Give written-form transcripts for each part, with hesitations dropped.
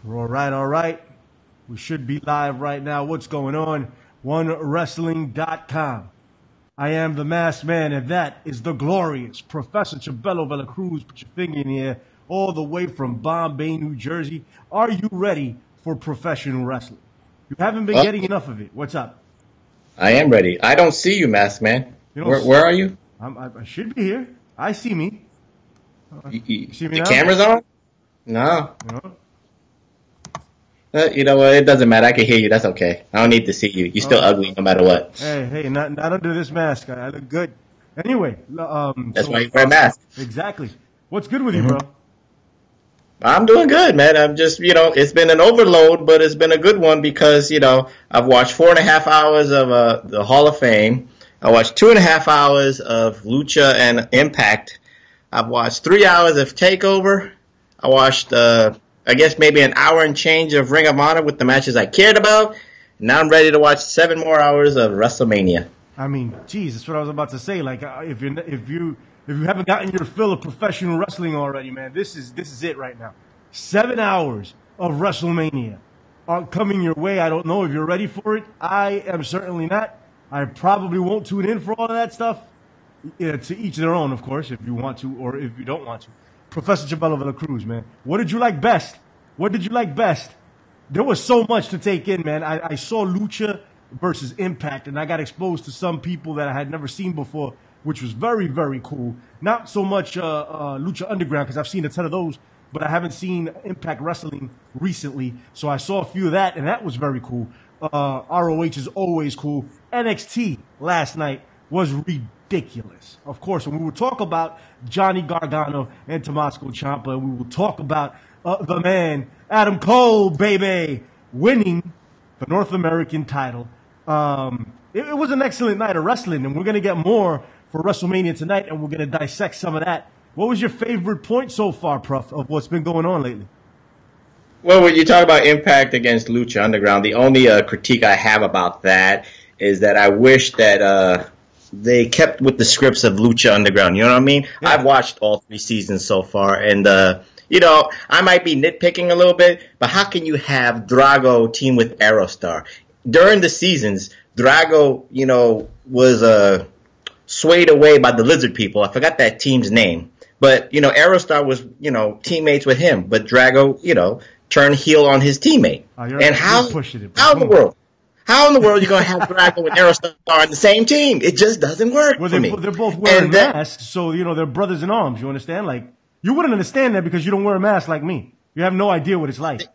All right, all right. We should be live right now. What's going on? OneWrestling.com. I am the masked man, and that is the glorious Professor Chabelo Velacruz. Put your finger in the air, all the way from Bombay, New Jersey. Are you ready for professional wrestling? You haven't been getting enough of it. What's up? I am ready. I don't see you, masked man. Where are you? I should be here. I see me. You see me the now? camera's on? No. No? You know what? It doesn't matter. I can hear you. That's okay. I don't need to see you. You're still ugly no matter what. Hey, not under this mask. I look good. Anyway. That's why you wear a mask. Exactly. What's good with you, bro? I'm doing good, man. I'm just, it's been an overload, but it's been a good one because, I've watched 4.5 hours of the Hall of Fame. I watched 2.5 hours of Lucha and Impact. I've watched 3 hours of TakeOver. I watched, I guess maybe an hour and change of Ring of Honor with the matches I cared about. Now I'm ready to watch 7 more hours of WrestleMania. I mean, geez, that's what I was about to say. Like, if you haven't gotten your fill of professional wrestling already, man, this is it right now. 7 hours of WrestleMania are coming your way. I don't know if you're ready for it. I am certainly not. I probably won't tune in for all of that stuff. To each their own, of course, if you want to or if you don't want to. Professor Chabelo Velacruz, man. What did you like best? What did you like best? There was so much to take in, man. I saw Lucha versus Impact, and I got exposed to some people that I had never seen before, which was very, very cool. Not so much Lucha Underground, because I've seen a ton of those, but I haven't seen Impact Wrestling recently. So I saw a few of that, and that was very cool. ROH is always cool. NXT last night was ridiculous. Of course, and we will talk about Johnny Gargano and Tommaso Ciampa, and we will talk about the man, Adam Cole, baby, winning the North American title. It was an excellent night of wrestling, and we're going to get more for WrestleMania tonight, and we're going to dissect some of that. What was your favorite point so far, Prof, of what's been going on lately? Well, when you talk about Impact against Lucha Underground, the only critique I have about that is that I wish that they kept with the scripts of Lucha Underground. You know what I mean? Yeah. I've watched all 3 seasons so far, and I might be nitpicking a little bit, but how can you have Drago team with Aerostar? During the seasons, Drago, was swayed away by the Lizard People. I forgot that team's name. But, Aerostar was, teammates with him. But Drago, turned heel on his teammate. And how in the world? How in the world are you going to have Drago and Aerostar on the same team? It just doesn't work for me. They're both wearing masks, so, they're brothers in arms. You understand? Like, you wouldn't understand that because you don't wear a mask like me. You have no idea what it's like.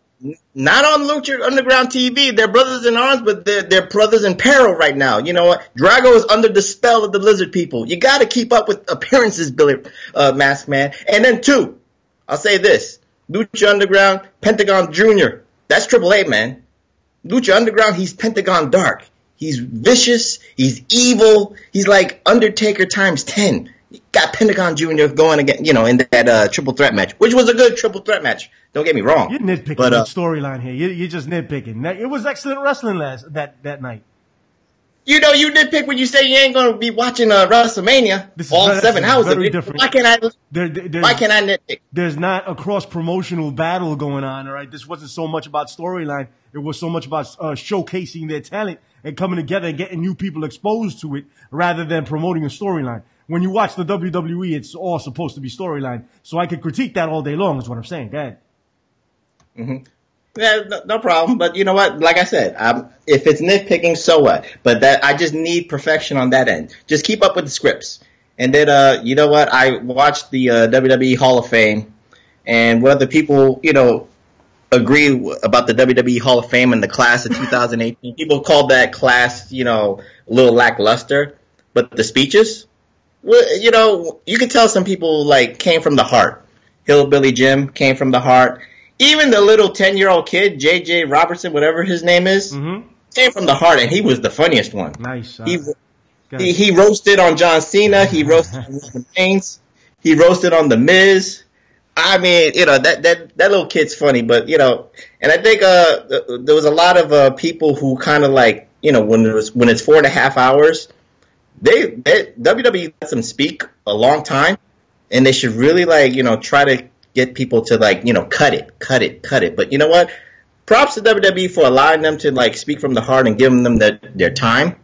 Not on Lucha Underground TV. They're brothers in arms, but they're brothers in peril right now. You know what? Drago is under the spell of the Lizard People. You got to keep up with appearances, Billy Masked Man. And then 2, I'll say this. Lucha Underground, Pentagon Jr. That's Triple H, man. Lucha Underground, he's Pentagon Dark. He's vicious. He's evil. He's like Undertaker times 10. You got Pentagon Jr. going again, in that triple threat match, which was a good triple threat match. Don't get me wrong. You're nitpicking the storyline here. You're just nitpicking. It was excellent wrestling that night. You nitpick when you say you ain't going to be watching WrestleMania all 7 hours of it. Different. Why can't I nitpick? There's not a cross-promotional battle going on, all right? This wasn't so much about storyline. It was so much about showcasing their talent and coming together and getting new people exposed to it rather than promoting a storyline. When you watch the WWE, it's all supposed to be storyline. So I could critique that all day long is what I'm saying. Go ahead. Mm-hmm. Yeah, no problem. But you know what? Like I said, if it's nitpicking, so what? But I just need perfection on that end. Just keep up with the scripts. And then, you know what? I watched the WWE Hall of Fame, and whether people, agree about the WWE Hall of Fame and the class of 2018, people called that class, a little lackluster. But the speeches, well, you can tell some people came from the heart. Hillbilly Jim came from the heart. Even the little 10-year-old kid, J.J. Robertson, whatever his name is, came from the heart, and he was the funniest one. Nice. He roasted on John Cena. He roasted on Roman Reigns. He roasted on The Miz. I mean, that little kid's funny, but, and I think there was a lot of people who kind of when it's 4.5 hours, WWE lets them speak a long time, and they should really try to get people to cut it. But you know what? Props to WWE for allowing them to speak from the heart and giving them their time.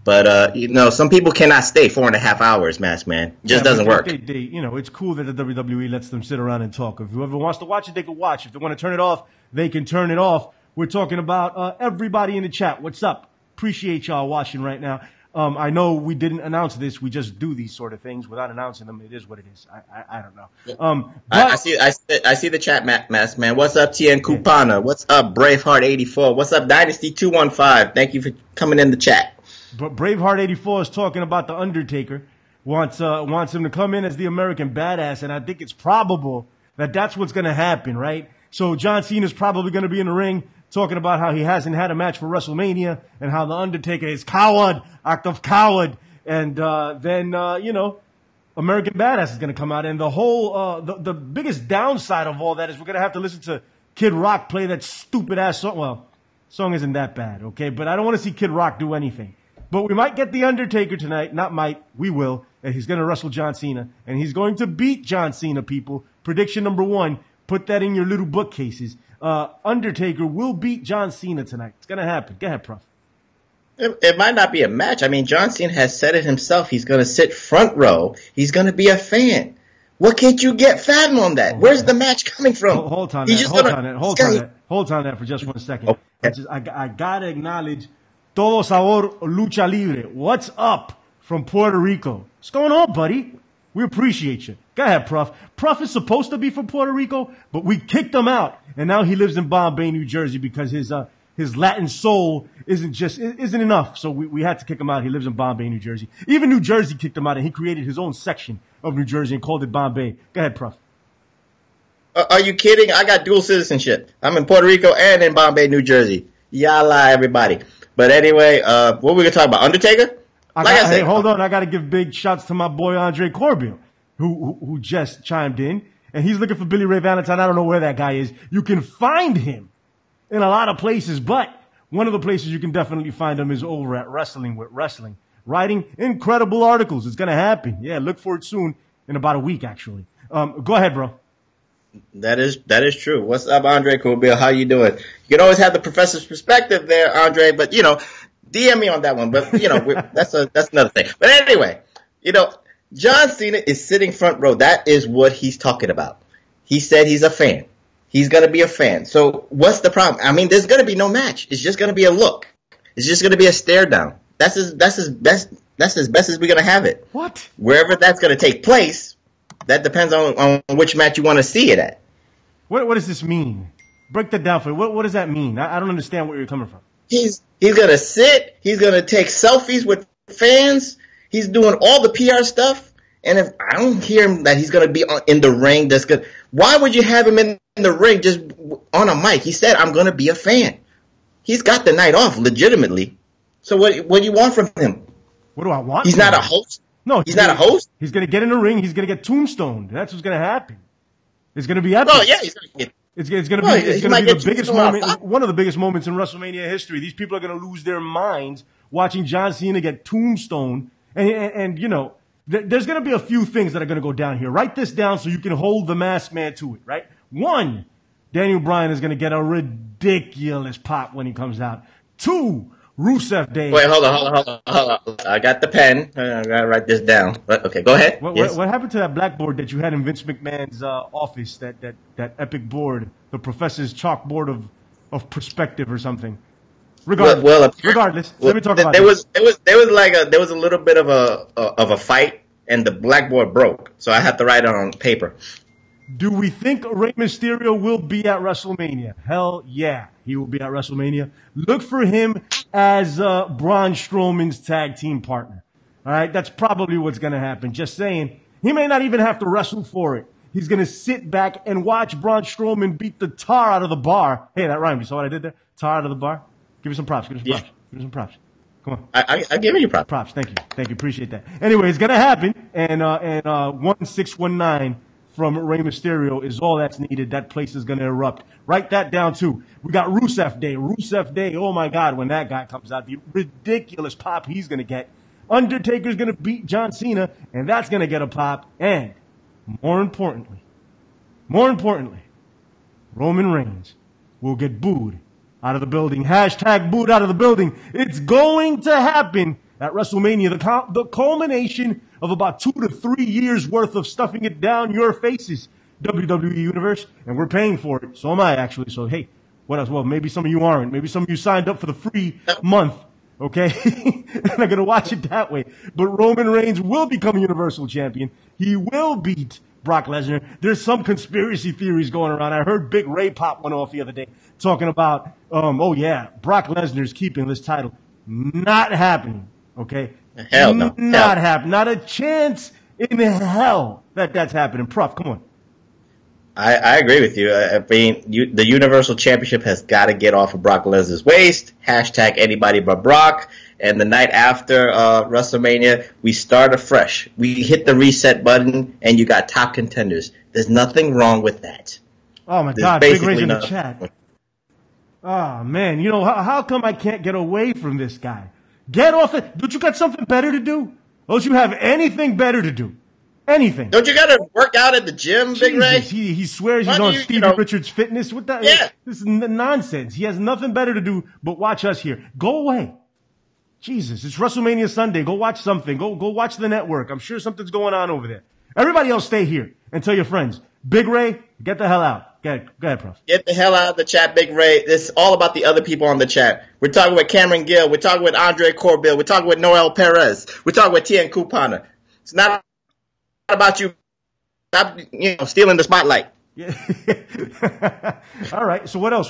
But some people cannot stay 4.5 hours, Masked Man. It just doesn't work. It's cool that the WWE lets them sit around and talk. If whoever wants to watch it, they can watch. If they want to turn it off, they can turn it off. We're talking about everybody in the chat. What's up? Appreciate y'all watching right now. I know we didn't announce this. We just do these sort of things without announcing them. It is what it is. I don't know. I see the chat, Masked Man. What's up, TN Kupana? What's up, Braveheart84? What's up, Dynasty215? Thank you for coming in the chat. But Braveheart84 is talking about the Undertaker. Wants him to come in as the American Badass, and I think it's probable that that's what's going to happen, right? So John Cena's probably going to be in the ring talking about how he hasn't had a match for WrestleMania and how the Undertaker is act of coward, and then American Badass is going to come out, and the whole the biggest downside of all that is we're going to have to listen to Kid Rock play that stupid ass song. Well, song isn't that bad, okay? But I don't want to see Kid Rock do anything. But we might get the Undertaker tonight. Not might. We will. And he's going to wrestle John Cena. And he's going to beat John Cena, people. Prediction number 1. Put that in your little bookcases. Undertaker will beat John Cena tonight. It's going to happen. Go ahead, Prof. It might not be a match. I mean, John Cena has said it himself. He's going to sit front row. He's going to be a fan. What can't you get fathom on that? Where's the match coming from? Hold on that for just 1 second. Okay. I got to acknowledge Todo Sabor Lucha Libre. What's up from Puerto Rico? What's going on, buddy? We appreciate you. Go ahead, Prof. Prof is supposed to be from Puerto Rico, but we kicked him out. And now he lives in Bombay, New Jersey, because his Latin soul isn't enough. So we had to kick him out. He lives in Bombay, New Jersey. Even New Jersey kicked him out, and he created his own section of New Jersey and called it Bombay. Go ahead, Prof. Are you kidding? I got dual citizenship. I'm in Puerto Rico and in Bombay, New Jersey. Yalla, everybody. But anyway, what were we going to talk about? Undertaker? Hey, hold on. I got to give big shouts to my boy Andre Corbin, who just chimed in. And he's looking for Billy Ray Valentine. I don't know where that guy is. You can find him in a lot of places, but one of the places you can definitely find him is over at Wrestling with Wrestling, writing incredible articles. It's going to happen. Yeah, look for it soon, in about a week, actually. Go ahead, bro. That is true. What's up, Andre Corbin? How you doing? You can always have the professor's perspective there, Andre, but, DM me on that one. But, that's another thing. But anyway, John Cena is sitting front row. That is what he's talking about. He said he's a fan. He's going to be a fan. So what's the problem? I mean, there's going to be no match. It's just going to be a look. It's just going to be a stare down. That's as best as we're going to have it. What? Wherever that's going to take place, that depends on which match you want to see it at. What does this mean? Break that down for me. What does that mean? I don't understand where you're coming from. He's going to sit. He's going to take selfies with fans. He's doing all the PR stuff. And if I don't hear him that he's going to be in the ring, that's good. Why would you have him in the ring just on a mic? He said, I'm going to be a fan. He's got the night off legitimately. So what do you want from him? What do I want? He's not a host. No, he's not a host. He's going to get in the ring. He's going to get tombstoned. That's what's going to happen. It's going to be epic. Oh yeah, he's going to get. It's going to be the biggest moment, one of the biggest moments in WrestleMania history. These people are going to lose their minds watching John Cena get tombstoned. And there's going to be a few things that are going to go down here. Write this down so you can hold the Masked Man to it, right? 1, Daniel Bryan is going to get a ridiculous pop when he comes out. 2, Rusev Day. Wait, hold on. I got the pen. I got to write this down. Okay, go ahead. What happened to that blackboard that you had in Vince McMahon's office, that epic board, the professor's chalkboard of perspective or something? Regardless, let me talk about this. There was a little bit of a fight, and the blackboard broke, so I had to write it on paper. Do we think Rey Mysterio will be at WrestleMania? Hell yeah, he will be at WrestleMania. Look for him as Braun Strowman's tag team partner. All right, that's probably what's going to happen. Just saying, he may not even have to wrestle for it. He's going to sit back and watch Braun Strowman beat the tar out of the bar. Hey, that rhymed. You saw what I did there? Tar out of the bar. Give me some props. Give me some props. Come on. I give you props. Props. Thank you. Appreciate that. Anyway, it's going to happen. And 1619 from Rey Mysterio is all that's needed. That place is going to erupt. Write that down, too. We got Rusev Day. Rusev Day. Oh, my God. When that guy comes out, the ridiculous pop he's going to get. Undertaker's going to beat John Cena, and that's going to get a pop. And more importantly, More importantly, Roman Reigns will get booed out of the building. Hashtag booed out of the building. It's going to happen at WrestleMania. The culmination of about 2 to 3 years worth of stuffing it down your faces, WWE Universe. And we're paying for it. So am I, actually. So, hey, what else? Well, maybe some of you aren't. Maybe some of you signed up for the free month. Okay? And I'm going to watch it that way. But Roman Reigns will become Universal Champion. He will beat Brock Lesnar. There's some conspiracy theories going around. I heard Big Ray pop one off the other day talking about, Brock Lesnar's keeping this title. Not happening. Okay? Hell no. Not happening. Not a chance in hell that that's happening. Prof, come on. I agree with you. I mean, the Universal Championship has got to get off of Brock Lesnar's waist. Hashtag anybody but Brock. And the night after WrestleMania, we start afresh. We hit the reset button, and you got top contenders. There's nothing wrong with that. Oh, my God. Big Ray's in the chat. Oh, man. You know, how come I can't get away from this guy? Get off it. Don't you got something better to do? Don't you have anything better to do? Anything. Don't you got to work out at the gym, Big Ray? He swears he's on Stevie Richards Fitness. What that? Yeah. This is nonsense. He has nothing better to do but watch us here. Go away. Jesus, it's WrestleMania Sunday. Go watch something. Go watch the network. I'm sure something's going on over there. Everybody else stay here and tell your friends. Big Ray, get the hell out. Go ahead, Prof. Get the hell out of the chat, Big Ray. This is all about the other people on the chat. We're talking with Cameron Gill. We're talking with Andre Corbill. We're talking with Noel Perez. We're talking with Tien Kupana. It's not about you, stealing the spotlight. Yeah. All right. So what else?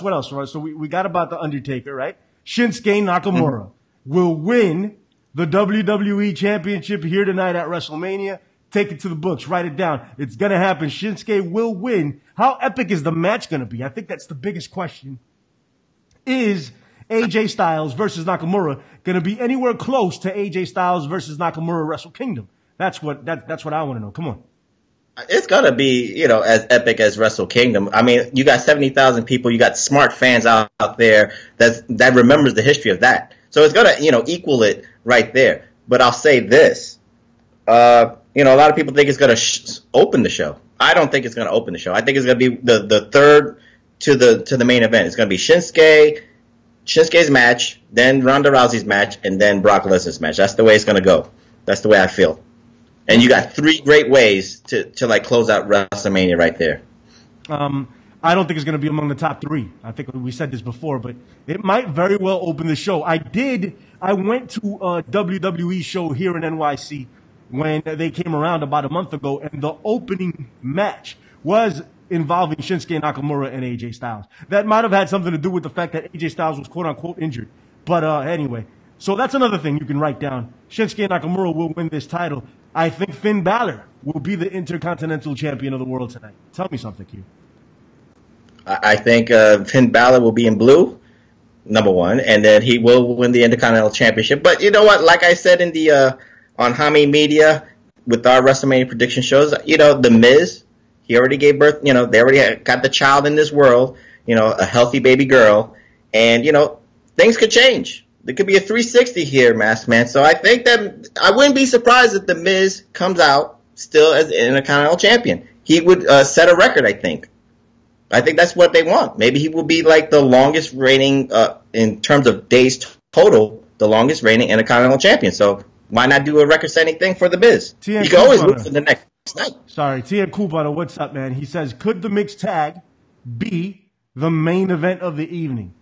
So we got about the Undertaker, right? Shinsuke Nakamura will win the WWE Championship here tonight at WrestleMania. Take it to the books. Write it down. It's going to happen. Shinsuke will win. How epic is the match going to be? I think that's the biggest question. Is AJ Styles versus Nakamura going to be anywhere close to AJ Styles versus Nakamura Wrestle Kingdom? That's what I want to know. Come on. It's going to be, as epic as Wrestle Kingdom. I mean, you got 70,000 people. You got smart fans out there that remembers the history of that. So it's going to, equal it right there. But I'll say this. A lot of people think it's going to open the show. I don't think it's going to open the show. I think it's going to be the third to the main event. It's going to be Shinsuke's match, then Ronda Rousey's match, and then Brock Lesnar's match. That's the way it's going to go. That's the way I feel. And you got 3 great ways to close out WrestleMania right there. I don't think it's going to be among the top 3. I think we said this before, but it might very well open the show. I went to a WWE show here in NYC when they came around about a month ago, and the opening match was involving Shinsuke Nakamura and AJ Styles. That might have had something to do with the fact that AJ Styles was quote-unquote injured. But anyway, so that's another thing you can write down. Shinsuke Nakamura will win this title. I think Finn Balor will be the Intercontinental Champion of the world tonight. Tell me something, Q. I think Finn Balor will be in blue, number one, and then he will win the Intercontinental Championship. But you know what? Like I said in the on Hami Media with our WrestleMania prediction shows, The Miz, he already gave birth. They already got the child in this world. A healthy baby girl, and things could change. There could be a 360 here, Masked Man. So I think that I wouldn't be surprised if The Miz comes out still as Intercontinental Champion. He would set a record, I think. I think that's what they want. Maybe he will be like the longest reigning, in terms of days total, the longest reigning Intercontinental Champion. So why not do a record-setting thing for The Miz? You can always look for the next night. Sorry, Tien Kupana, what's up, man? He says, could the mixed tag be the main event of the evening?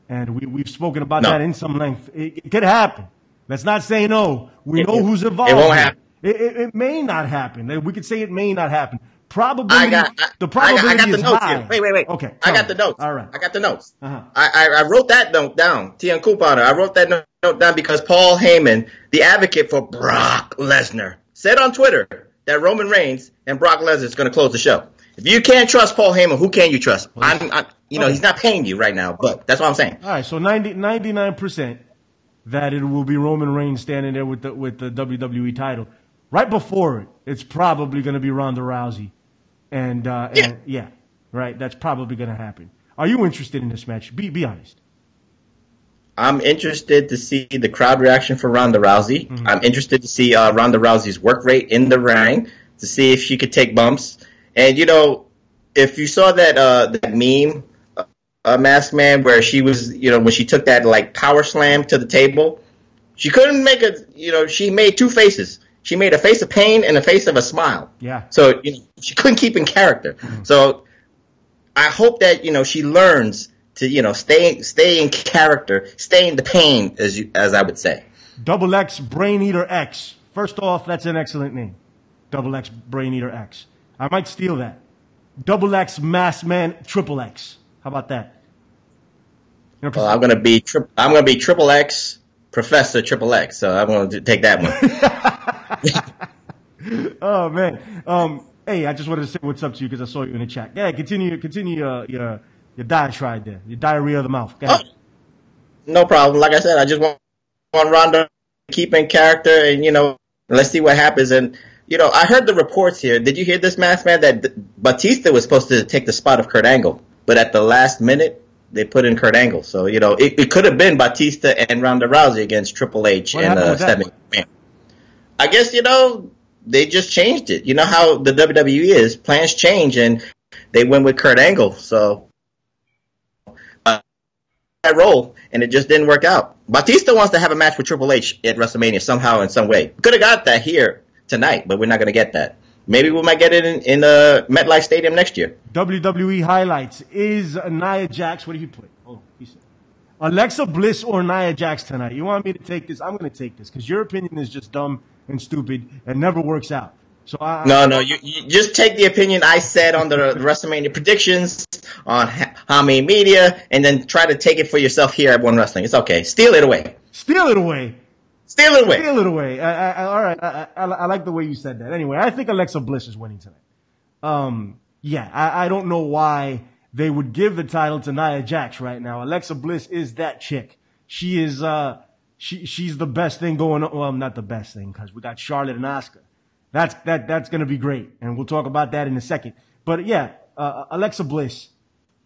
And we've spoken about that in some length. It could happen. Let's not say no. We know who's involved. It won't happen. It may not happen. We could say it may not happen. Probability. The probability I got the is notes high. here. Wait. Okay. I got the notes. All right. I got the notes. Uh-huh. I wrote that note down. Tien Kupana. I wrote that note down because Paul Heyman, the advocate for Brock Lesnar, said on Twitter that Roman Reigns and Brock Lesnar is going to close the show. If you can't trust Paul Heyman, who can you trust? He's not paying you right now, but that's what I'm saying. All right, so 99% that it will be Roman Reigns standing there with the WWE title. Right before it, it's probably going to be Ronda Rousey. And right, that's probably going to happen. Are you interested in this match? Be honest. I'm interested to see the crowd reaction for Ronda Rousey. Mm-hmm. I'm interested to see Ronda Rousey's work rate in the ring, to see if she could take bumps. And, if you saw that meme, Masked Man, where she was, when she took that like power slam to the table, she couldn't make she made two faces. She made a face of pain and a face of a smile. Yeah. So she couldn't keep in character. Mm-hmm. So I hope that she learns to stay in character, stay in the pain, as I would say. Double X Brain Eater X. First off, that's an excellent name. Double X Brain Eater X. I might steal that. Double X Masked Man Triple X. How about that? Well, I'm gonna be Triple X Professor Triple X. So I'm gonna take that one. Oh man. Hey, I just wanted to say what's up to you because I saw you in the chat. Yeah, continue your diatribe there. Your diarrhea of the mouth. Go ahead. No problem. Like I said, I just want Ronda to keep in character, and let's see what happens. And I heard the reports here. Did you hear this, Masked Man, that Batista was supposed to take the spot of Kurt Angle, but at the last minute they put in Kurt Angle. So it could have been Batista and Ronda Rousey against Triple H and Seth McMahon. I guess they just changed it. You know how the WWE is. Plans change, and they went with Kurt Angle. So that role, and it just didn't work out. Batista wants to have a match with Triple H at WrestleMania somehow, in some way. Could have got that here tonight, but we're not going to get that. Maybe we might get it in the MetLife Stadium next year. WWE highlights. Is Nia Jax, what did he put? Oh, he said Alexa Bliss or Nia Jax tonight. You want me to take this? I'm going to take this because your opinion is just dumb and stupid and never works out. So No, you just take the opinion I said on the WrestleMania predictions on How Many Media, and then try to take it for yourself here at One Wrestling. It's okay. Steal it away. Steal it away. Steal it away. Steal it away. All right. I like the way you said that. Anyway, I think Alexa Bliss is winning tonight. Yeah, I don't know why they would give the title to Nia Jax right now. Alexa Bliss is that chick. She is, she's the best thing going on. Well, not the best thing because we got Charlotte and Asuka. That's going to be great. And we'll talk about that in a second. But yeah, Alexa Bliss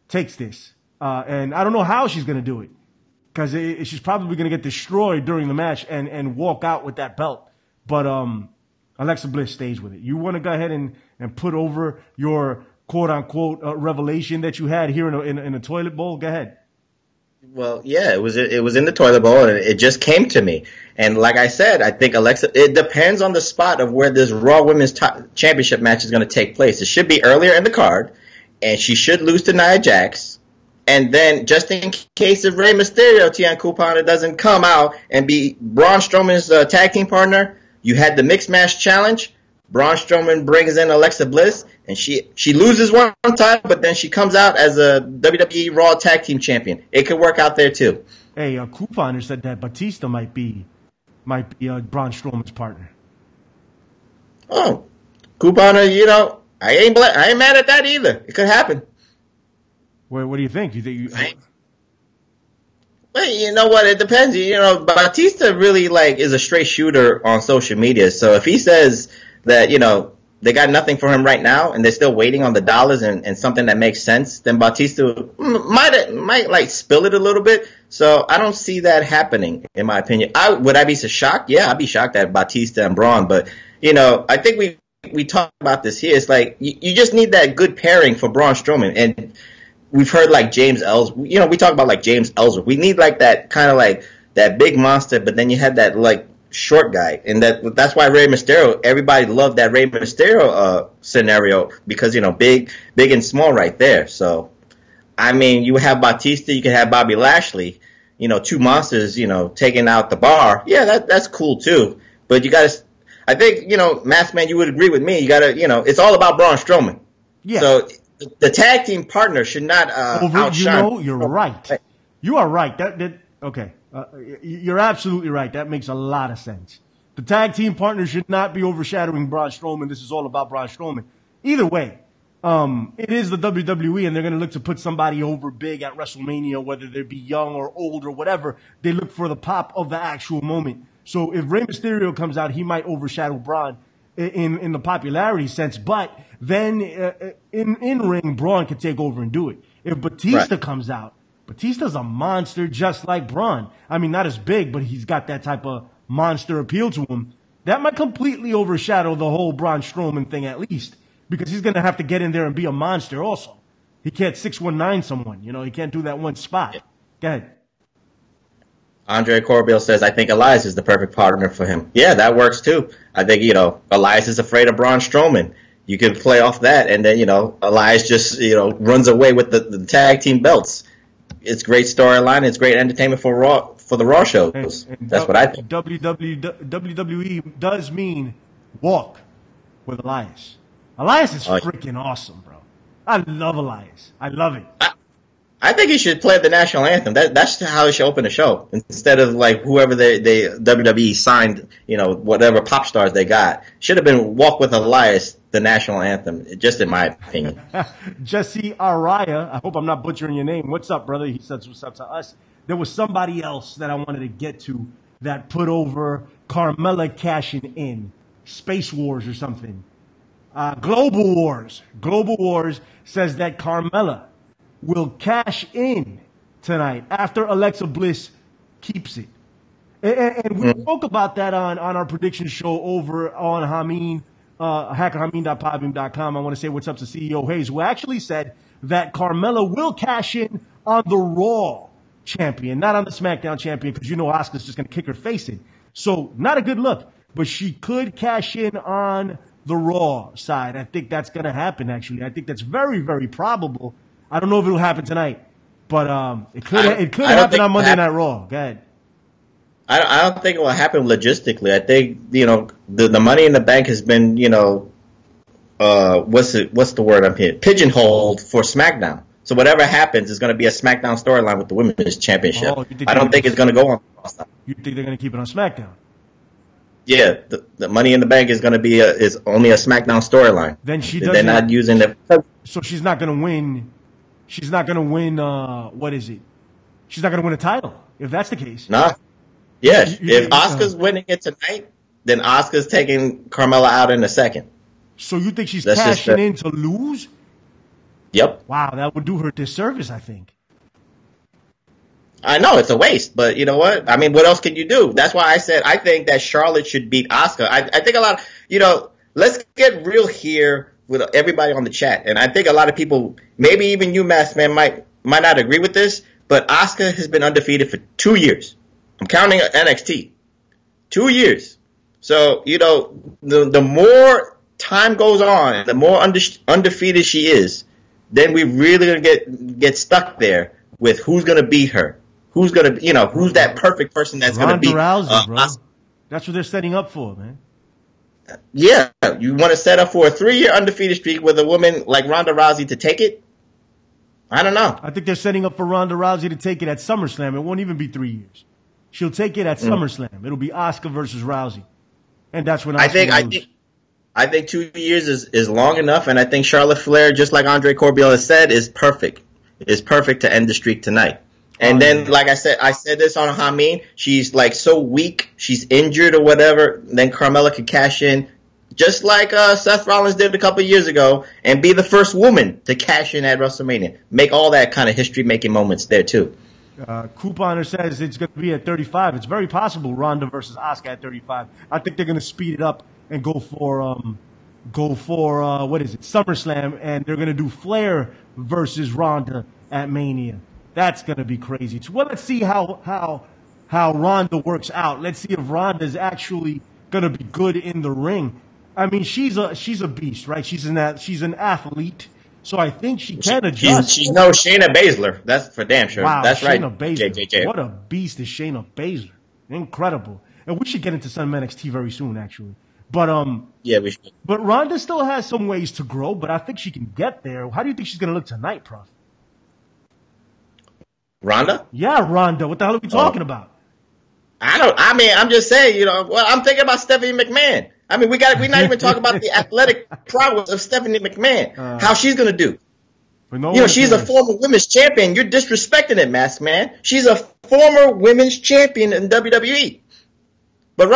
takes this. And I don't know how she's going to do it. Because she's probably going to get destroyed during the match and walk out with that belt. But Alexa Bliss stays with it. You want to go ahead and put over your quote-unquote revelation that you had here in a toilet bowl? Go ahead. Well, yeah, it was in the toilet bowl, and it just came to me. And like I said, I think it depends on the spot of where this Raw Women's Championship match is going to take place. It should be earlier in the card, and she should lose to Nia Jax. And then, just in case if Rey Mysterio, Tian Kupana, doesn't come out and be Braun Strowman's tag team partner, you had the mixed match challenge. Braun Strowman brings in Alexa Bliss, and she loses one time, but then she comes out as a WWE Raw Tag Team Champion. It could work out there too. Hey, Kupana said that Batista might be Braun Strowman's partner. Oh, Kupana, I ain't mad at that either. It could happen. What do you think? Well, you know what? It depends. Batista really is a straight shooter on social media. So if he says that they got nothing for him right now and they're still waiting on the dollars and something that makes sense, then Batista might spill it a little bit. So I don't see that happening, in my opinion. Would I be so shocked? Yeah, I'd be shocked at Batista and Braun. But I think we talked about this here. It's like you just need that good pairing for Braun Strowman. And we've heard James Ellsworth. We talk about James Ellsworth. We need that kind of that big monster, but then you had that short guy, and that's why Rey Mysterio. Everybody loved that Rey Mysterio scenario because big and small right there. So I mean, you have Batista, you can have Bobby Lashley. Two monsters. Taking out the bar. Yeah, that's cool too. But you got to. I think Masked Man, you would agree with me. You got to. It's all about Braun Strowman. Yeah. So the tag team partner should not outshine. You're right. You are right. Okay. You're absolutely right. That makes a lot of sense. The tag team partner should not be overshadowing Braun Strowman. This is all about Braun Strowman. Either way, it is the WWE, and they're going to look to put somebody over big at WrestleMania, whether they be young or old or whatever. They look for the pop of the actual moment. So if Rey Mysterio comes out, he might overshadow Braun in the popularity sense, but then in ring, Braun can take over and do it. If Batista comes out, Batista's a monster just like Braun. I mean, not as big, but he's got that type of monster appeal to him. That might completely overshadow the whole Braun Strowman thing at least. because he's going to have to get in there and be a monster also. He can't 619 someone. You know, he can't do that one spot. Go ahead. Andre Corbiel says, I think Elias is the perfect partner for him. Yeah, that works too. I think, you know, Elias is afraid of Braun Strowman. You can play off that, and then, you know, Elias just, you know, runs away with the tag team belts. It's great storyline. It's great entertainment for the Raw shows. And that's what I think. WWE does mean walk with Elias. Elias is freaking awesome, bro. I love Elias. I love it. I think he should play the national anthem. That's how he should open the show, instead of like whoever they WWE signed, you know, whatever pop stars they got. Should have been Walk with Elias, the national anthem, just in my opinion. Jesse Araya, I hope I'm not butchering your name. What's up, brother? He says what's up to us. There was somebody else that I wanted to get to that put over Carmella cashing in. Space Wars or something. Global Wars. Global Wars says that Carmella will cash in tonight after Alexa Bliss keeps it. And we spoke about that on our prediction show over on Hameen, hackerhameen.podbean.com. I want to say what's up to CEO Hayes, who actually said that Carmella will cash in on the Raw champion, not on the SmackDown champion, because you know Asuka's just going to kick her face in. So not a good look, but she could cash in on the Raw side. I think that's going to happen, actually. I think that's very, very probable. I don't know if it'll happen tonight, but it could happen on Monday Night Raw. Go ahead. I don't think it will happen logistically. I think, you know, the Money in the Bank has been, you know, what's the word I'm hitting? Pigeonholed for SmackDown. So whatever happens is going to be a SmackDown storyline with the Women's Championship. Oh, I don't think it's going to go on. You think they're going to keep it on SmackDown? Yeah, the Money in the Bank is going to be is only a SmackDown storyline. Then they're not using the. So she's not going to win. She's not going to win. What is it? She's not going to win a title if that's the case. Nah. Yeah, if Asuka's winning it tonight, then Asuka's taking Carmella out in a second. So you think she's cashing in to lose? Yep. Wow, that would do her disservice, I think. I know, it's a waste, but you know what? I mean, what else can you do? That's why I said I think that Charlotte should beat Asuka. I think a lot of, you know, let's get real here with everybody on the chat. And I think a lot of people, maybe even you, Masked Man, might not agree with this, but Asuka has been undefeated for 2 years. I'm counting NXT. 2 years. So, you know, the more time goes on, the more undefeated she is, then we really going to get stuck there with who's going to beat her. Who's going to, you know, who's that perfect person that's going to beat Rousey, bro. That's what they're setting up for, man. Yeah. You want to set up for a 3-year undefeated streak with a woman like Ronda Rousey to take it? I don't know. I think they're setting up for Ronda Rousey to take it at SummerSlam. It won't even be 3 years. She'll take it at SummerSlam. It'll be Asuka versus Rousey. And that's when I think 2 years is long enough, and I think Charlotte Flair, just like Andre Corbiel has said, is perfect. Is perfect to end the streak tonight. And then, like I said this on Hameen, she's like so weak, she's injured or whatever, then Carmella could cash in, just like Seth Rollins did a couple years ago, and be the first woman to cash in at WrestleMania. Make all that kind of history-making moments there, too. Couponer says it's going to be at 35. It's very possible Ronda versus Asuka at 35. I think they're going to speed it up and go for what is it, SummerSlam, and they're going to do Flair versus Ronda at Mania. That's going to be crazy. So, well, let's see how Ronda works out. Let's see if Ronda is actually going to be good in the ring. I mean, she's a beast, right? She's an athlete. So I think she can adjust. She's no Shayna Baszler. That's for damn sure. Wow, that's right. Shayna Baszler. JJJ. What a beast is Shayna Baszler. Incredible. And we should get into some NXT very soon, actually. But yeah, we should. But Ronda still has some ways to grow, but I think she can get there. How do you think she's gonna look tonight, Prof? Ronda? Yeah, Ronda. What the hell are we talking about? I'm just saying, you know, well, I'm thinking about Stephanie McMahon. I mean, we're not even talking about the athletic prowess of Stephanie McMahon. How she's going to do. She's a former women's champion. You're disrespecting it, Masked Man. She's a former women's champion in WWE. But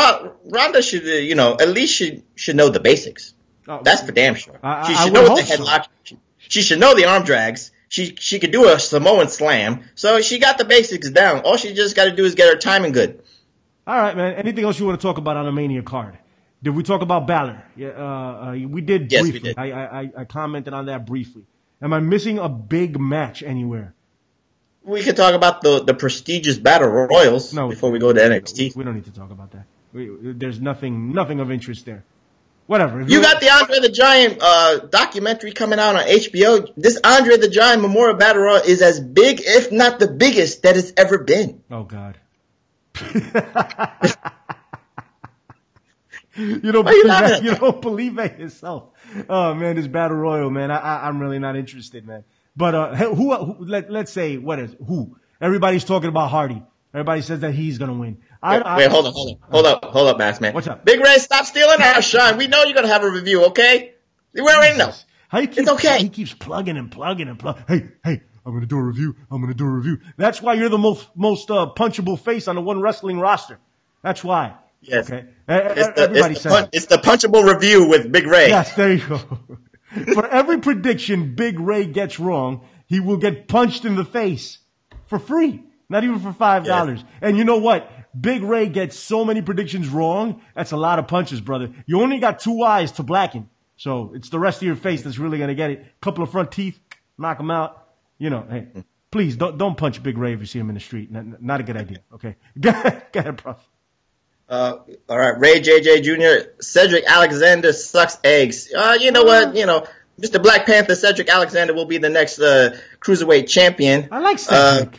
Ronda should, at least she should know the basics. That's for damn sure. She should know the headlock. So. She should know the arm drags. She could do a Samoan slam. So she got the basics down. All she just got to do is get her timing good. All right, man. Anything else you want to talk about on the Mania card? Did we talk about Balor? Yeah, we did Yes, briefly. we did. I commented on that briefly. Am I missing a big match anywhere? We could talk about the prestigious Battle Royals before we go to NXT. We don't need to talk about that. There's nothing of interest there. Whatever. You got the Andre the Giant documentary coming out on HBO. This Andre the Giant Memorial Battle Royal is as big, if not the biggest, that it's ever been. Oh, God. You don't believe that yourself. Oh, man, this Battle Royal, man, I'm really not interested, man. But let's say, who? Everybody's talking about Hardy. Everybody says that he's going to win. Wait, hold up, Mass Man. What's up? Big Ray, stop stealing our shine. We know you're going to have a review, okay? We already know. It's okay. He keeps plugging and plugging and plugging. Hey, I'm going to do a review. That's why you're the most punchable face on the One Wrestling roster. That's why. Yes. Okay. It's the punchable review with Big Ray. Yes, there you go. For every prediction Big Ray gets wrong, he will get punched in the face for free. Not even for $5. Yes. And you know what? Big Ray gets so many predictions wrong. That's a lot of punches, brother. You only got 2 eyes to blacken. So it's the rest of your face that's really going to get it. Couple of front teeth, knock him out. You know, hey, please don't punch Big Ray if you see him in the street. Not a good idea. Okay. Go ahead, Prof. All right. Ray JJ Jr., Cedric Alexander sucks eggs. You know what? Mr. Black Panther, Cedric Alexander will be the next Cruiserweight champion. I like Cedric.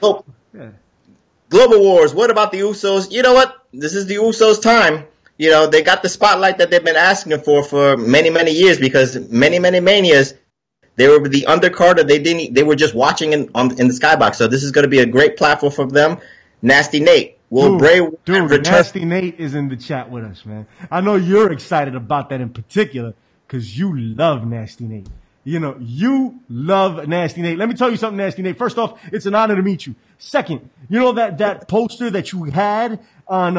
Global Wars. What about the Usos? You know what? This is the Usos' time. They got the spotlight that they've been asking for many, many years because many, many Manias, they were the undercard or they were just watching in the skybox. So this is going to be a great platform for them. Nasty Nate. Nasty Nate is in the chat with us, man. I know you're excited about that in particular because you love Nasty Nate. You love Nasty Nate. Let me tell you something, Nasty Nate. First off, it's an honor to meet you. Second, that poster that you had on,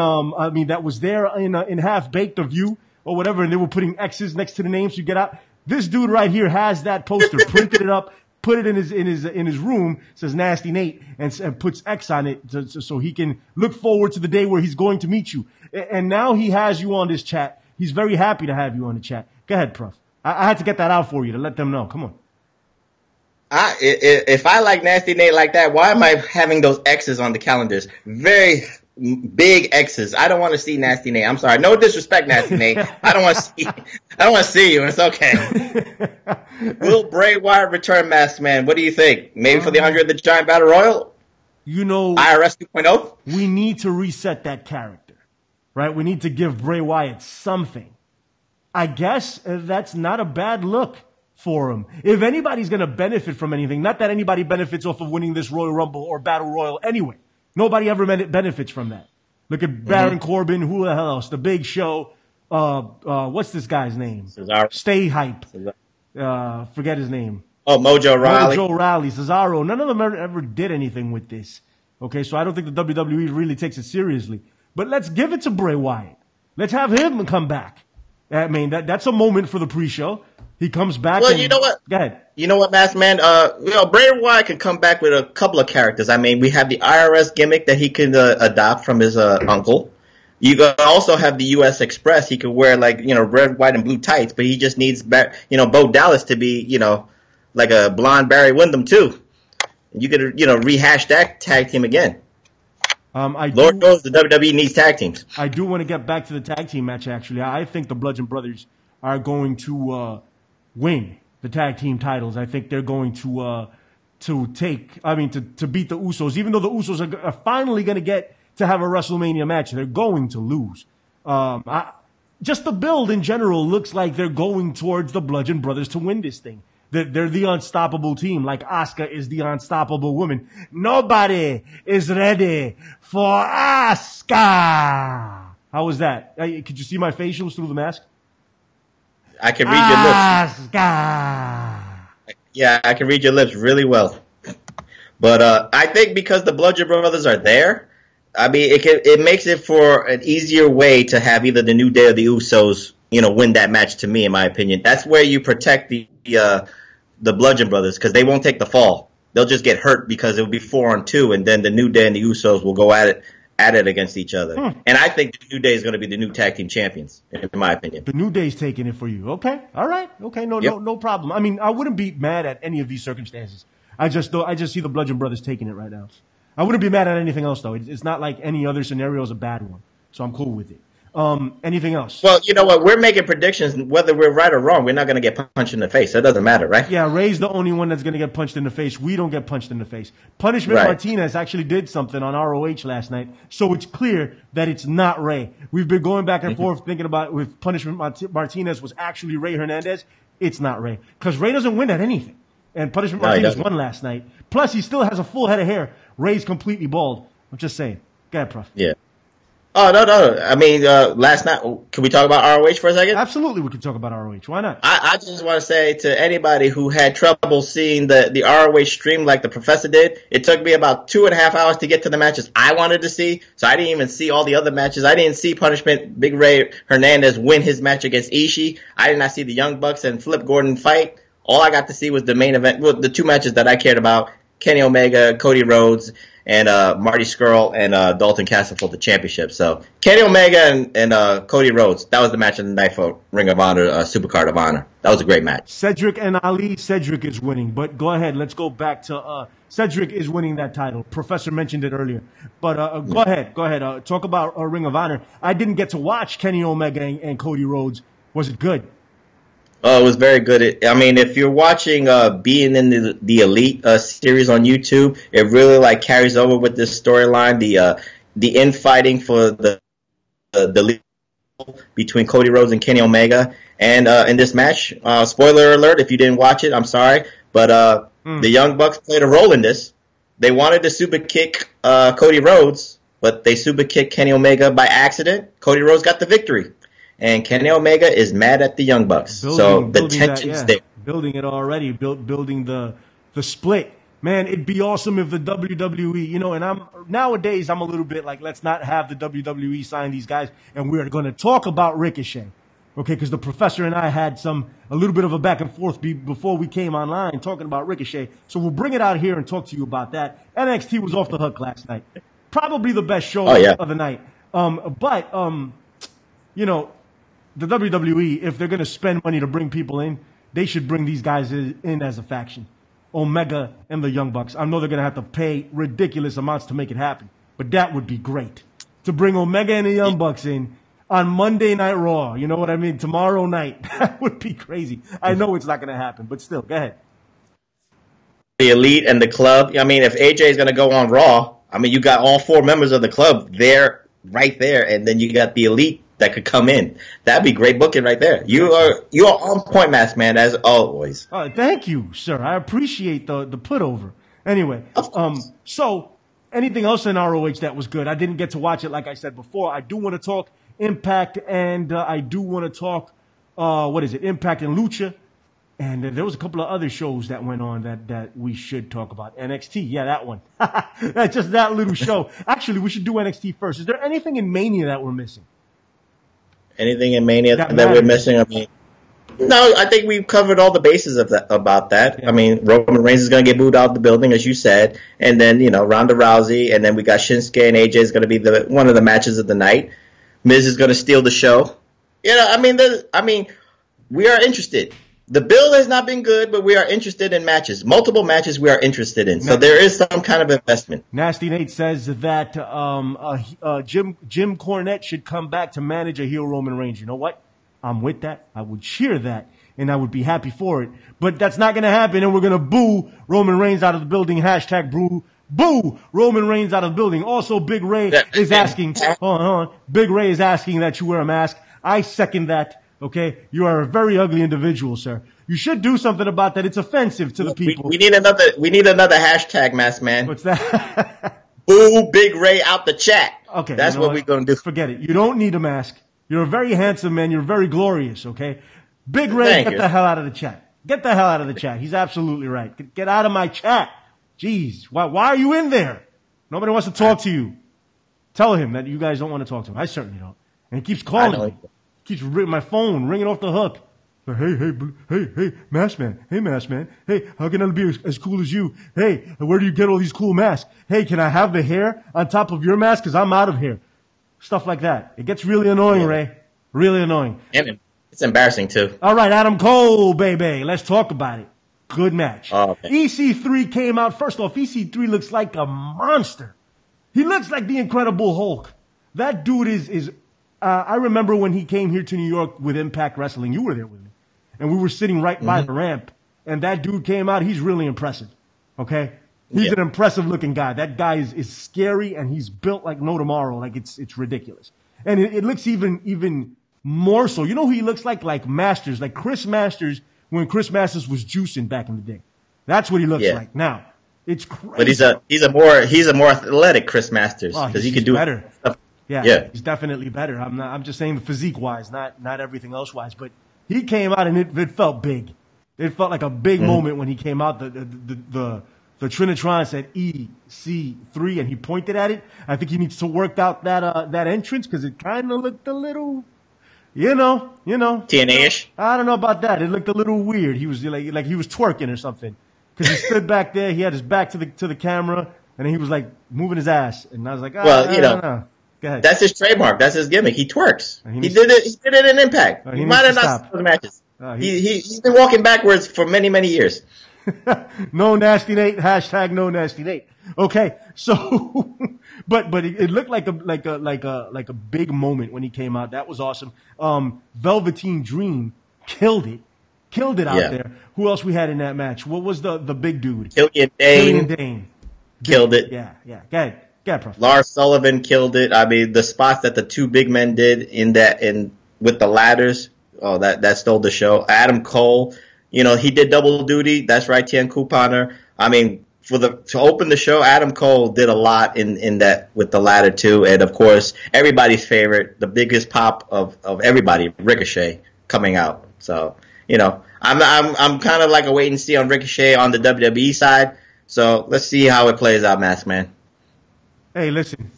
that was there in Half Baked of you or whatever, and they were putting X's next to the names so you get out. This dude right here has that poster, printed it up, put it in his room, says Nasty Nate, and puts X on it so he can look forward to the day where he's going to meet you. And now he has you on this chat. He's very happy to have you on the chat. Go ahead, Prof. I had to get that out for you to let them know. Come on. If I like Nasty Nate like that, why am I having those X's on the calendars? Very big X's. I don't want to see Nasty Nate. I'm sorry. No disrespect, Nasty Nate. I don't want to see you. It's okay. Will Bray Wyatt return, Masked Man? What do you think? Maybe for the Andre the Giant Battle Royal? IRS 2.0? We need to reset that character, right? We need to give Bray Wyatt something. I guess that's not a bad look for him. If anybody's going to benefit from anything, not that anybody benefits off of winning this Royal Rumble or Battle Royal anyway. Nobody ever benefits from that. Look at Baron Corbin. Who the hell else? The Big Show. What's this guy's name? Cesaro. Stay Hype. Forget his name. Oh, Mojo Rawley. Cesaro. None of them ever did anything with this. Okay, so I don't think the WWE really takes it seriously. But let's give it to Bray Wyatt. Let's have him come back. I mean, that's a moment for the pre-show. He comes back. Well, you know what? Go ahead. You know what, Masked Man? Bray Wyatt can come back with a couple of characters. I mean, we have the IRS gimmick that he can adopt from his uncle. You can also have the U.S. Express. He could wear red, white, and blue tights, but he just needs Bo Dallas to be like a blonde Barry Windham too. You could rehash that tag team again. Lord knows the WWE needs tag teams. I do want to get back to the tag team match. Actually, I think the Bludgeon Brothers are going to win the tag team titles. I think they're going to beat the Usos. Even though the Usos are finally going to get to have a WrestleMania match, they're going to lose. Just the build in general looks like they're going towards the Bludgeon Brothers to win this thing. They're the unstoppable team, like Asuka is the unstoppable woman. Nobody is ready for Asuka. How was that? Could you see my facials through the mask? I can read your lips. Asuka. Yeah, I can read your lips really well. But I think because the Bludgeon Brothers are there, I mean, it makes it for an easier way to have either the New Day or the Usos, win that match. To me, in my opinion, that's where you protect the Bludgeon Brothers because they won't take the fall. They'll just get hurt because it will be 4-on-2, and then the New Day and the Usos will go at it at it against each other. And I think the New Day is going to be the new tag team champions, in my opinion. The New Day's taking it for you. Okay. All right. Okay. No problem. I mean, I wouldn't be mad at any of these circumstances. I just see the Bludgeon Brothers taking it right now. I wouldn't be mad at anything else, though. It's not like any other scenario is a bad one. So I'm cool with it. Anything else? Well, you know what? We're making predictions. Whether we're right or wrong, we're not going to get punched in the face. That doesn't matter, right? Yeah, Ray's the only one that's going to get punched in the face. We don't get punched in the face. Punishment Martinez actually did something on ROH last night, so it's clear that it's not Ray. We've been going back and forth thinking about if Punishment Martinez was actually Ray Hernandez. It's not Ray. Because Ray doesn't win at anything. And Punishment Martinez won last night. Plus, he still has a full head of hair. Ray's completely bald. I'm just saying. Go ahead, Prof. Yeah. Oh, no. I mean, last night, can we talk about ROH for a second? Absolutely, we can talk about ROH. Why not? I just want to say to anybody who had trouble seeing the ROH stream like the professor did, it took me about 2.5 hours to get to the matches I wanted to see, so I didn't even see all the other matches. I didn't see Punishment Big Ray Hernandez win his match against Ishii. I did not see the Young Bucks and Flip Gordon fight. All I got to see was the main event, well, the two matches that I cared about, Kenny Omega, Cody Rhodes, and Marty Scurll and Dalton Castle for the championship. So Kenny Omega and Cody Rhodes, that was the match of the night for Ring of Honor, Supercard of Honor. That was a great match. Cedric and Ali, Cedric is winning. But go ahead, let's go back to Cedric is winning that title. Professor mentioned it earlier. But go ahead. Talk about Ring of Honor. I didn't get to watch Kenny Omega and Cody Rhodes. Was it good? Oh, it was very good. I mean, if you're watching Being in the Elite series on YouTube, it really like carries over with this storyline. The infighting for the lead between Cody Rhodes and Kenny Omega, and in this match, spoiler alert if you didn't watch it, I'm sorry, but the Young Bucks played a role in this. They wanted to super kick Cody Rhodes, but they super kicked Kenny Omega by accident. Cody Rhodes got the victory. And Kenny Omega is mad at the Young Bucks. So the tension's there. Building it already, building the split. Man, it'd be awesome if the WWE, and nowadays I'm a little bit like, let's not have the WWE sign these guys, and we're going to talk about Ricochet. Okay, because the professor and I had a little bit of a back and forth before we came online talking about Ricochet. So we'll bring it out here and talk to you about that. NXT was off the hook last night. Probably the best show of the night. The WWE, if they're going to spend money to bring people in, they should bring these guys in as a faction. Omega and the Young Bucks. I know they're going to have to pay ridiculous amounts to make it happen, but that would be great. To bring Omega and the Young Bucks in on Monday Night Raw, you know what I mean? Tomorrow night. That would be crazy. I know it's not going to happen, but still, go ahead. The Elite and the Club. I mean, if AJ is going to go on Raw, I mean, you got all 4 members of the Club there, right there, and then you got the Elite that could come in. That'd be great booking right there. You are on point, Masked Man, as always. Thank you, sir. I appreciate the put over. Anyway, so anything else in ROH that was good? I didn't get to watch it, like I said before. I do want to talk Impact, and I do want to talk Impact and Lucha. And there was a couple of other shows that went on that we should talk about. NXT, yeah, that one. That's just that little show. Actually, we should do NXT first. Is there anything in Mania that we're missing? Anything in Mania that we're missing? I mean, no, I think we've covered all the bases about that. Yeah. I mean, Roman Reigns is going to get booed out of the building, as you said, and then Ronda Rousey, and then we got Shinsuke and AJ is going to be one of the matches of the night. Miz is going to steal the show. I mean, we are interested. The build has not been good, but we are interested in matches. Multiple matches we are interested in. So there is some kind of investment. Nasty Nate says that Jim Cornette should come back to manage a heel Roman Reigns. You know what? I'm with that. I would cheer that, and I would be happy for it. But that's not going to happen, and we're going to boo Roman Reigns out of the building. Hashtag boo Roman Reigns out of the building. Also, Big Ray is asking, hold on. Big Ray is asking that you wear a mask. I second that. Okay, you are a very ugly individual, sir. You should do something about that. It's offensive to the people. We need another hashtag, Masked Man. What's that? Boo Big Ray out the chat. Okay, that's what we're gonna do. Forget it. You don't need a mask. You're a very handsome man. You're very glorious. Okay, Big Ray, get the hell out of the chat. Get the hell out of the chat. He's absolutely right. Get out of my chat. Jeez, why are you in there? Nobody wants to talk to you. Tell him that you guys don't want to talk to him. I certainly don't. And he keeps calling me. Keeps ringing my phone, ringing off the hook. Hey, Mask Man. Hey, Mask Man. Hey, how can I be as cool as you? Hey, where do you get all these cool masks? Hey, can I have the hair on top of your mask? Because I'm out of here. Stuff like that. It gets really annoying, Ray. Really annoying. And it's embarrassing, too. All right, Adam Cole, baby. Let's talk about it. Good match. Oh, okay. EC3 came out. First off, EC3 looks like a monster. He looks like the Incredible Hulk. That dude is I remember when he came here to New York with Impact Wrestling. You were there with me. And we were sitting right by the ramp. And that dude came out. He's really impressive. Okay? He's an impressive looking guy. That guy is scary, and he's built like no tomorrow. Like it's ridiculous. And it looks even more so. You know who he looks like? Like Masters. Like Chris Masters when Chris Masters was juicing back in the day. That's what he looks like now. It's crazy. But he's a more athletic Chris Masters because he can do better. Stuff. Yeah, he's definitely better. I'm just saying physique wise, not everything else wise. But he came out and it felt big. It felt like a big moment when he came out. The Trinitron said EC3 and he pointed at it. I think he needs to work out that entrance because it kind of looked a little, you know, TNA-ish. I don't know about that. It looked a little weird. He was like he was twerking or something because he stood back there. He had his back to the camera and then he was like moving his ass. And I was like, I don't know. Go ahead. That's his trademark. That's his gimmick. He twerks. He did it in Impact. He might have not seen the matches. He's been walking backwards for many, many years. No Nasty Nate. # No Nasty Nate. Okay, so, but it looked like a big moment when he came out. That was awesome. Velveteen Dream killed it out there. Who else we had in that match? What was the big dude? Killian Dane. Killed it. Yeah. Go ahead, Prof. Lars Sullivan killed it. I mean, the spots that the two big men did with the ladders. Oh, that stole the show. Adam Cole, he did double duty. That's right, Tien Couponer. I mean, to open the show, Adam Cole did a lot in that with the ladder too. And of course, everybody's favorite, the biggest pop of everybody, Ricochet coming out. So, I'm kind of like a wait and see on Ricochet on the WWE side. So let's see how it plays out, Mask Man. Hey, listen,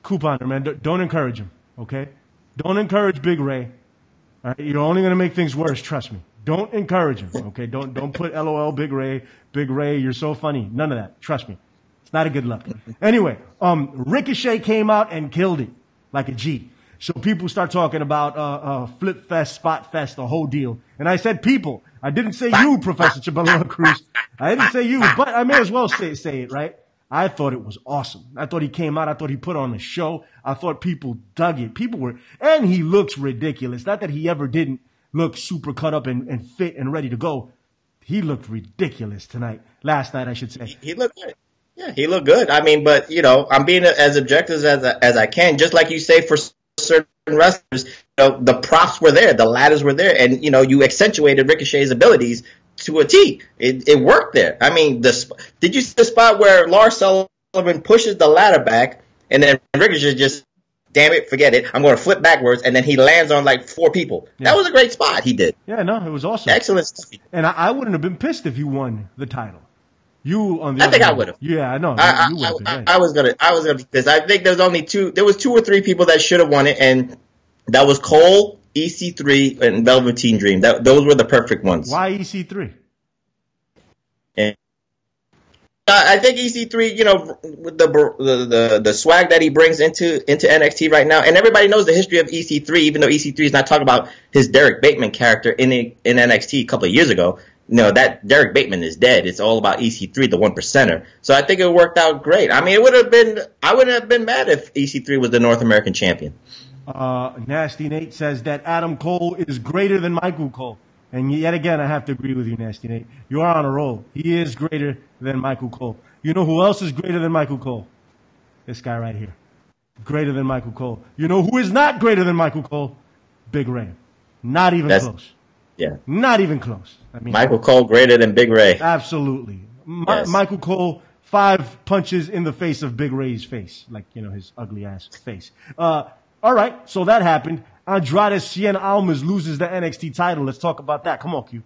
Couponer, man, don't encourage him, okay? Don't encourage Big Ray. All right? You're only going to make things worse, trust me. Don't encourage him, okay? Don't put LOL Big Ray, you're so funny. None of that, trust me. It's not a good look. Anyway, Ricochet came out and killed it like a G. So people start talking about Flip Fest, Spot Fest, the whole deal. And I said people. I didn't say you, Professor Chabalona Cruz. I didn't say you, but I may as well say it, right? I thought it was awesome. I thought he came out. I thought he put on a show. I thought people dug it. And he looks ridiculous. Not that he ever didn't look super cut up and fit and ready to go. He looked ridiculous last night, I should say. He looked good. Yeah, he looked good. I mean, but, I'm being as objective as I can. Just like you say for certain wrestlers, the props were there. The ladders were there. And, you accentuated Ricochet's abilities to a T. It worked there. I mean, did you see the spot where Lars Sullivan pushes the ladder back and then Ricochet just, damn it, forget it, I'm going to flip backwards, and then he lands on like 4 people. Yeah. That was a great spot he did. Yeah, no, it was awesome. Excellent stuff. And I wouldn't have been pissed if you won the title. I think I would have. Yeah, I know. I was gonna be pissed. I think there was 2 or 3 people that should have won it, and that was Cole, EC3, and Velveteen Dream. Those were the perfect ones. Why EC3? And I think EC3, with the swag that he brings into NXT right now, and everybody knows the history of EC3, even though EC3 is not talking about his Derek Bateman character in NXT a couple of years ago. That Derek Bateman is dead. It's all about EC3, the 1%er. So I think it worked out great. I mean, I wouldn't have been mad if EC3 was the North American champion. Nasty Nate says that Adam Cole is greater than Michael Cole. And yet again, I have to agree with you, Nasty Nate. You are on a roll. He is greater than Michael Cole. You know who else is greater than Michael Cole? This guy right here. Greater than Michael Cole. You know who is not greater than Michael Cole? Big Ray. Not even close. Yeah. Not even close. I mean, Michael Cole greater than Big Ray. Absolutely. Yes. Michael Cole, 5 punches in the face of Big Ray's face. Like, his ugly ass face. All right. So that happened. Andrade Cien Almas loses the NXT title. Let's talk about that. Come on, Q.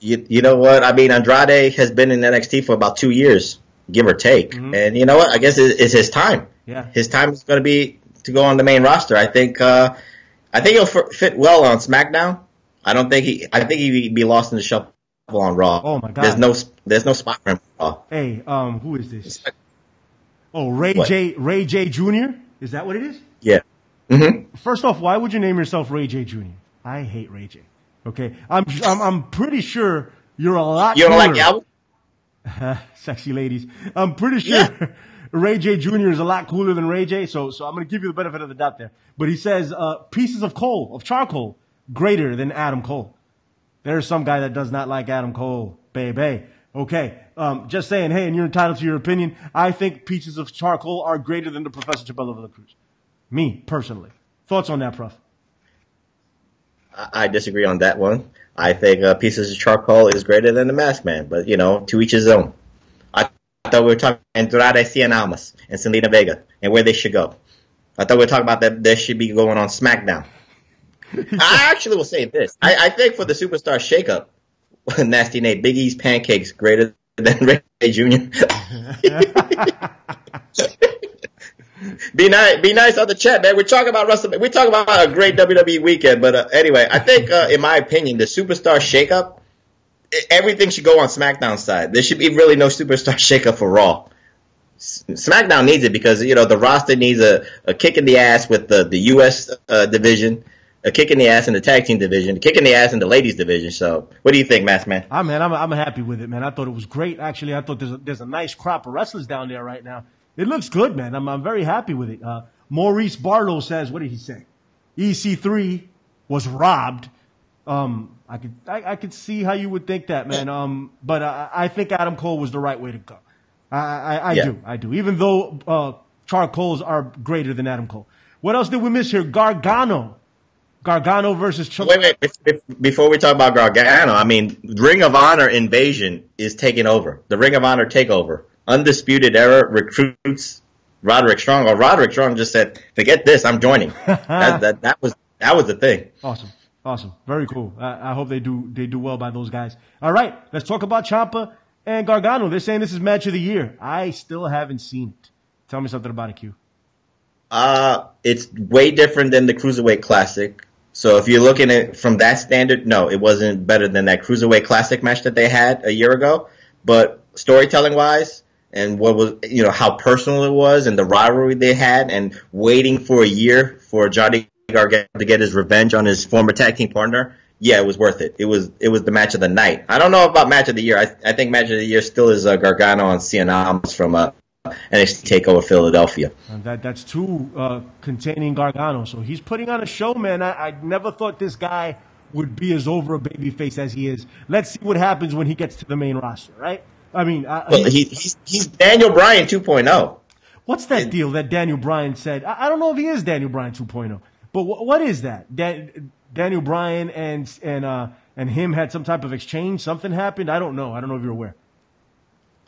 You know what? I mean, Andrade has been in NXT for about 2 years, give or take. Mm-hmm. And you know what? I guess it's his time. Yeah. His time is going to be to go on the main roster. I think he'll fit well on SmackDown. I don't think he. I think he'd be lost in the shuffle on Raw. Oh my God. There's no spot for him on Raw. Hey, who is this? Oh, Ray What? J Jr. Is that what it is? Yeah. Mm-hmm. First off, why would you name yourself Ray J Jr.? I hate Ray J. Okay, I'm pretty sure you're a lot. You don't cooler. like the album? Sexy ladies. I'm pretty sure Ray J Jr. is a lot cooler than Ray J. So I'm going to give you the benefit of the doubt there. But he says pieces of charcoal, greater than Adam Cole. There's some guy that does not like Adam Cole, baby. Okay, just saying, hey, and you're entitled to your opinion. I think pieces of charcoal are greater than the Professor Chabelo de la Cruz. Me, personally. Thoughts on that, Prof? I disagree on that one. I think pieces of charcoal is greater than the Masked Man, but to each his own. I thought we were talking Andrade Cien Almas and Selena Vega and where they should go. I thought we were talking about that they should be going on SmackDown. I actually will say this. I think for the Superstar Shakeup, Nasty Nate, Big E's pancakes greater than Ray J Jr. Be nice on the chat, man. We're talking about WrestleMania. We're talking about a great WWE weekend, but anyway, I think, in my opinion, the Superstar Shakeup, everything should go on SmackDown side. There should be really no Superstar Shakeup for Raw. SmackDown needs it because the roster needs a kick in the ass with the U.S. Division, a kick in the ass in the tag team division, a kick in the ass in the ladies division. So, what do you think, Masked Man? I'm happy with it, man. I thought it was great. Actually, I thought there's a nice crop of wrestlers down there right now. It looks good, man. I'm very happy with it. Maurice Barlow says, what did he say? EC3 was robbed. I could see how you would think that, man. But I think Adam Cole was the right way to go. I do. Even though charcoals are greater than Adam Cole. What else did we miss here? Gargano versus Wait. Before we talk about Gargano, I mean, Ring of Honor Invasion is taking over. The Ring of Honor TakeOver. Undisputed Era recruits Roderick Strong. Or Roderick Strong just said, "Forget this, I'm joining." that was the thing. Awesome, very cool. I hope they do well by those guys. All right, let's talk about Ciampa and Gargano. They're saying this is match of the year. I still haven't seen it. Tell me something about it, Q. It's way different than the Cruiserweight Classic. So if you're looking at it from that standard, no, it wasn't better than that Cruiserweight Classic match that they had a year ago. But storytelling wise, and what was, how personal it was and the rivalry they had and waiting for a year for Johnny Gargano to get his revenge on his former tag team partner. Yeah, it was worth it. It was the match of the night. I don't know about match of the year. I think match of the year still is Gargano and Cien Almas from NXT TakeOver Philadelphia. That's two containing Gargano. So he's putting on a show, man. I never thought this guy would be as over a babyface as he is. Let's see what happens when he gets to the main roster, right? I mean, he's Daniel Bryan 2.0. What's that deal that Daniel Bryan said? I don't know if he is Daniel Bryan 2.0, but what is that? Daniel Bryan and him had some type of exchange. Something happened. I don't know if you're aware.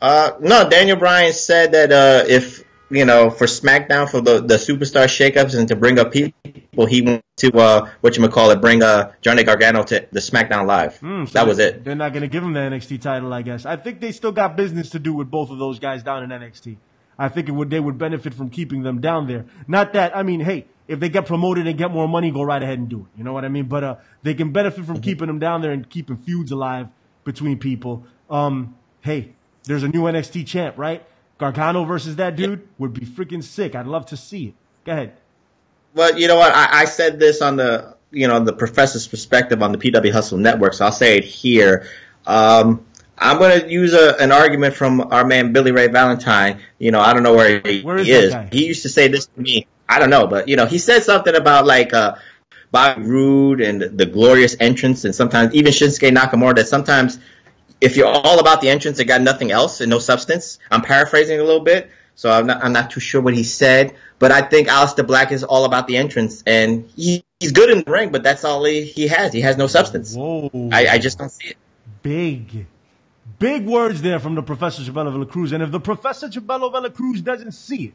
No, Daniel Bryan said that if for SmackDown for the Superstar Shakeups and to bring up people, he went to bring Johnny Gargano to the SmackDown Live. So that was it. They're not going to give him the NXT title, I guess. I think they still got business to do with both of those guys down in NXT. I think they would benefit from keeping them down there. Not that, I mean, hey, if they get promoted and get more money, go right ahead and do it. You know what I mean? But they can benefit from keeping them down there and keeping feuds alive between people. Hey, there's a new NXT champ, right? Gargano versus that dude would be freaking sick. I'd love to see it. Go ahead. Well, you know what? I said this on the Professor's Perspective on the PW Hustle Network, so I'll say it here. I'm going to use an argument from our man Billy Ray Valentine. I don't know where he is. He used to say this to me. I don't know, but he said something about Bobby Roode and the glorious entrance, and sometimes even Shinsuke Nakamura. That sometimes if you're all about the entrance and got nothing else and no substance, I'm paraphrasing a little bit, so I'm not too sure what he said. But I think Aleister Black is all about the entrance, and he's good in the ring, but that's all he has. He has no substance. Whoa! I just don't see it. Big words there from the Professor Chabelo de la Cruz. And if the Professor Chabelo de la Cruz doesn't see it,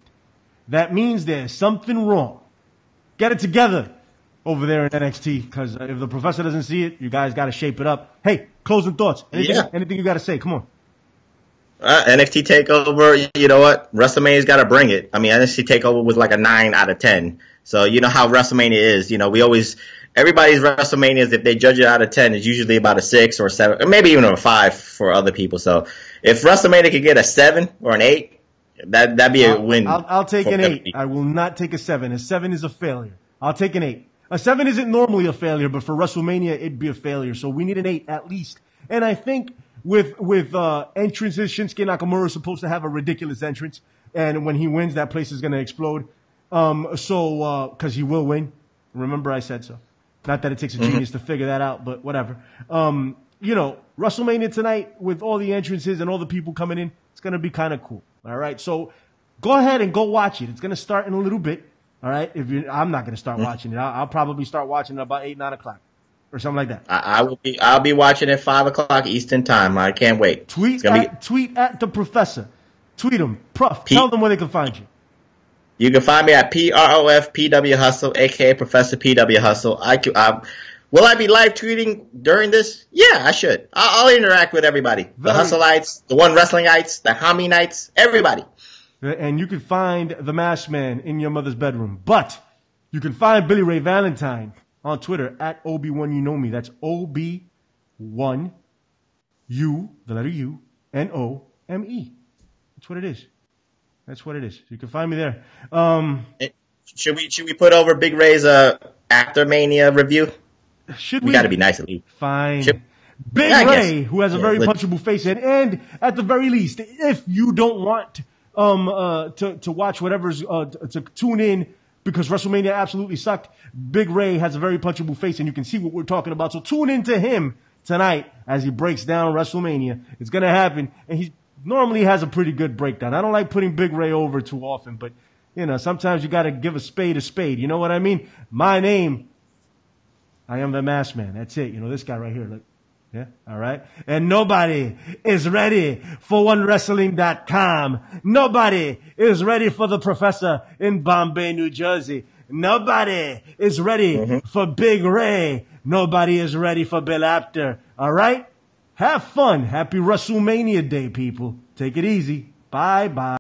that means there's something wrong. Get it together over there in NXT, because if the Professor doesn't see it, you guys got to shape it up. Hey, closing thoughts. Anything you got to say? Come on. NXT TakeOver, you know what? WrestleMania's got to bring it. I mean, NXT TakeOver was like a 9 out of 10. So you know how WrestleMania is. We always everybody's WrestleManias, if they judge it out of 10, is usually about a 6 or a 7, or maybe even a 5 for other people. So if WrestleMania could get a 7 or an 8, that'd be a win. I'll take an 8. I will not take a 7. A 7 is a failure. I'll take an 8. A 7 isn't normally a failure, but for WrestleMania, it'd be a failure. So we need an 8 at least. And I think with entrances, Shinsuke Nakamura is supposed to have a ridiculous entrance. And when he wins, that place is going to explode. Because he will win. Remember I said so. Not that it takes a genius to figure that out, but whatever. WrestleMania tonight with all the entrances and all the people coming in, it's going to be kind of cool. All right. So go ahead and go watch it. It's going to start in a little bit. All right. I'm not going to start watching it. I'll probably start watching it about 8, 9 o'clock or something like that. I'll be watching at 5 o'clock Eastern time. I can't wait. Tweet at the professor. Tweet him. Tell them where they can find you. You can find me at PROFPW Hustle, aka Professor PW Hustle. Will I be live tweeting during this? Yeah, I should. I'll interact with everybody. The Hustleites, the One Wrestlingites, the Hami-nites, everybody. And you can find the Masked Man in your mother's bedroom. But you can find Billy Ray Valentine on Twitter at OB1 You Know Me. That's OB1 U, the letter U, NOME. That's what it is. That's what it is. You can find me there. Should we put over Big Ray's after Mania review? Should we? We got to be nice at least. Fine. Big Ray, who has a very punchable face, and at the very least, if you don't want to watch whatever's to tune in because WrestleMania absolutely sucked, Big Ray has a very punchable face, and you can see what we're talking about. So tune in to him tonight as he breaks down WrestleMania. It's gonna happen, and he normally has a pretty good breakdown. I don't like putting Big Ray over too often, but sometimes you got to give a spade a spade. You know what I mean? My name, I am the Masked Man. That's it. This guy right here. Look. Yeah. All right. And nobody is ready for OneWrestling.com. Nobody is ready for the professor in Bombay, New Jersey. Nobody is ready for Big Ray. Nobody is ready for Bill Apter. All right. Have fun. Happy WrestleMania Day, people. Take it easy. Bye-bye.